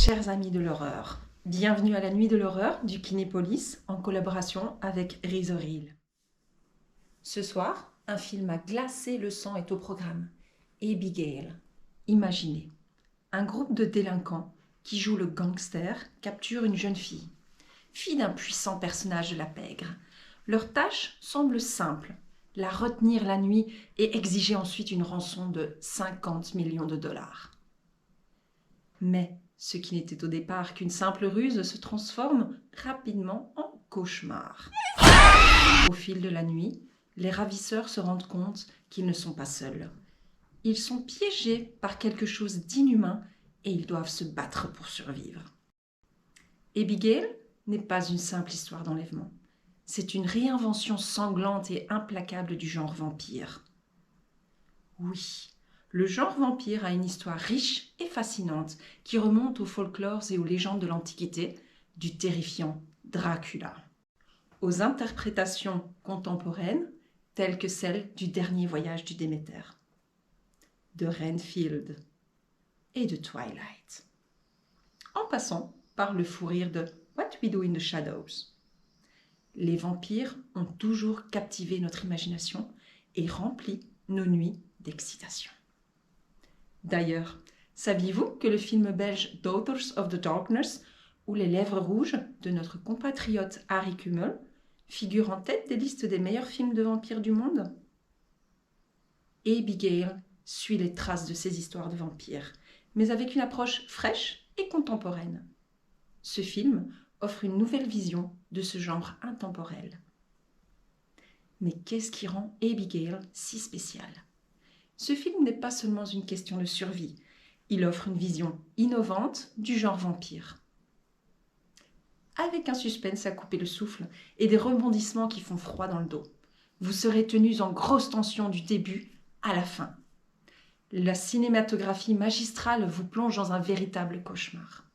Chers amis de l'horreur, bienvenue à la nuit de l'horreur du Kinépolis en collaboration avec Rizoril. Ce soir, un film à glacer le sang est au programme. Abigail. Imaginez, un groupe de délinquants qui jouent le gangster capture une jeune fille d'un puissant personnage de la pègre. Leur tâche semble simple, la retenir la nuit et exiger ensuite une rançon de 50 millions de dollars. Mais ce qui n'était au départ qu'une simple ruse se transforme rapidement en cauchemar. Au fil de la nuit, les ravisseurs se rendent compte qu'ils ne sont pas seuls. Ils sont piégés par quelque chose d'inhumain et ils doivent se battre pour survivre. Abigail n'est pas une simple histoire d'enlèvement. C'est une réinvention sanglante et implacable du genre vampire. Oui, le genre vampire a une histoire riche et fascinante qui remonte aux folklores et aux légendes de l'Antiquité, du terrifiant Dracula, aux interprétations contemporaines telles que celle du Dernier voyage du Déméter, de Renfield et de Twilight, en passant par le fou rire de What We Do in the Shadows. Les vampires ont toujours captivé notre imagination et rempli nos nuits d'excitation. D'ailleurs, saviez-vous que le film belge Daughters of the Darkness ou Les Lèvres rouges de notre compatriote Harry Kummel figure en tête des listes des meilleurs films de vampires du monde? Abigail suit les traces de ces histoires de vampires, mais avec une approche fraîche et contemporaine. Ce film offre une nouvelle vision de ce genre intemporel. Mais qu'est-ce qui rend Abigail si spéciale? Ce film n'est pas seulement une question de survie, il offre une vision innovante du genre vampire. Avec un suspense à couper le souffle et des rebondissements qui font froid dans le dos, vous serez tenus en grosse tension du début à la fin. La cinématographie magistrale vous plonge dans un véritable cauchemar.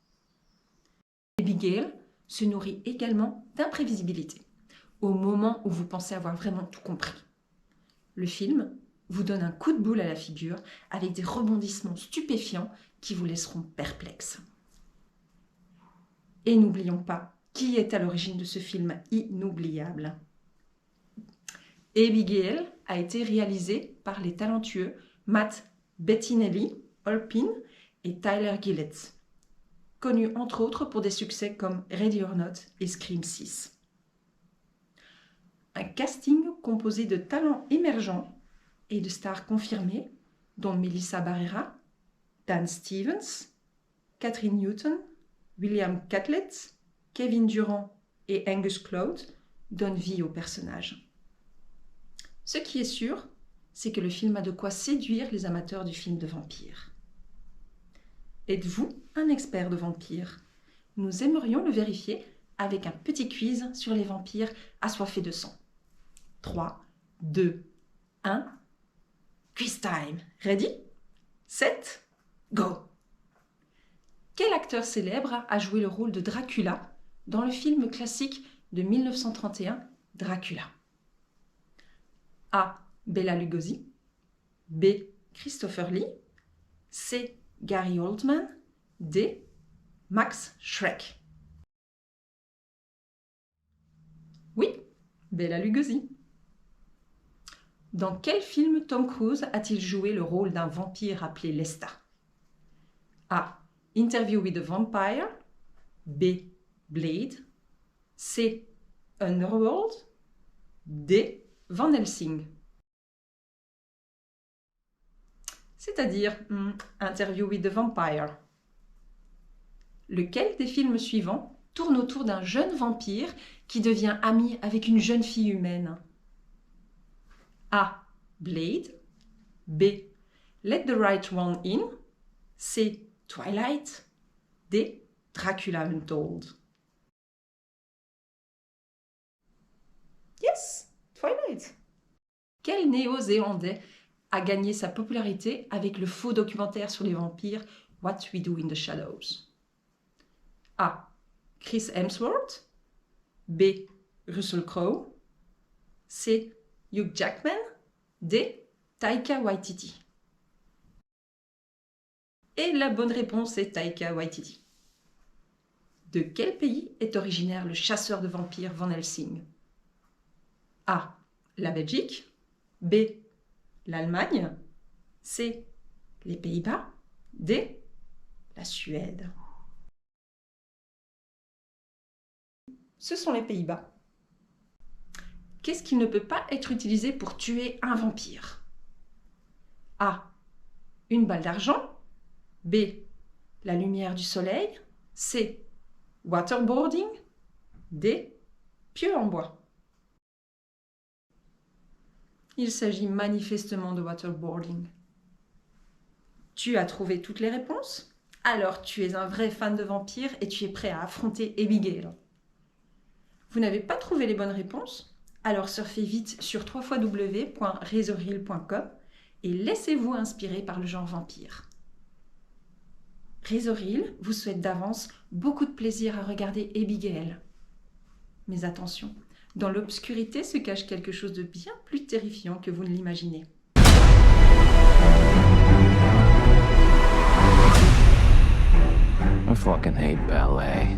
Abigail se nourrit également d'imprévisibilité, au moment où vous pensez avoir vraiment tout compris. Le film vous donne un coup de boule à la figure avec des rebondissements stupéfiants qui vous laisseront perplexes. Et n'oublions pas qui est à l'origine de ce film inoubliable. Abigail a été réalisé par les talentueux Matt Bettinelli, Olpin et Tyler Gillett, connus entre autres pour des succès comme Ready or Not et Scream 6. Un casting composé de talents émergents et de stars confirmées, dont Melissa Barrera, Dan Stevens, Catherine Newton, William Catlett, Kevin Durant et Angus Cloud, donne vie au personnage. Ce qui est sûr, c'est que le film a de quoi séduire les amateurs du film de vampire. Êtes-vous un expert de vampires? Nous aimerions le vérifier avec un petit quiz sur les vampires assoiffés de sang. 3, 2, 1, quiz time. Ready? 7, go! Quel acteur célèbre a joué le rôle de Dracula dans le film classique de 1931, Dracula? A. Bela Lugosi, B. Christopher Lee, C. Gary Oldman, D. Max Schreck. Oui, Bela Lugosi. Dans quel film Tom Cruise a-t-il joué le rôle d'un vampire appelé Lestat? A. Interview with a Vampire, B. Blade, C. Underworld, D. Van Helsing. C'est-à-dire Interview with the Vampire. Lequel des films suivants tourne autour d'un jeune vampire qui devient ami avec une jeune fille humaine? A. Blade, B. Let the Right One In, C. Twilight, D. Dracula Untold. Yes, Twilight. Quel néo-zélandais a gagné sa popularité avec le faux documentaire sur les vampires What We Do in the Shadows? A. Chris Hemsworth, B. Russell Crowe, C. Hugh Jackman, D. Taika Waititi. Et la bonne réponse est Taika Waititi. De quel pays est originaire le chasseur de vampires Van Helsing? A. La Belgique. B. L'Allemagne. C. Les Pays-Bas. D. La Suède. Ce sont les Pays-Bas. Qu'est-ce qui ne peut pas être utilisé pour tuer un vampire? A. Une balle d'argent. B. La lumière du soleil. C. Waterboarding. D. Pieu en bois. Il s'agit manifestement de waterboarding. Tu as trouvé toutes les réponses? Alors tu es un vrai fan de vampires et tu es prêt à affronter Abigail. Vous n'avez pas trouvé les bonnes réponses? Alors surfez vite sur www.razorhill.com et laissez-vous inspirer par le genre vampire. Razorhill vous souhaite d'avance beaucoup de plaisir à regarder Abigail. Mais attention, dans l'obscurité se cache quelque chose de bien plus terrifiant que vous ne l'imaginez. I fucking hate ballet.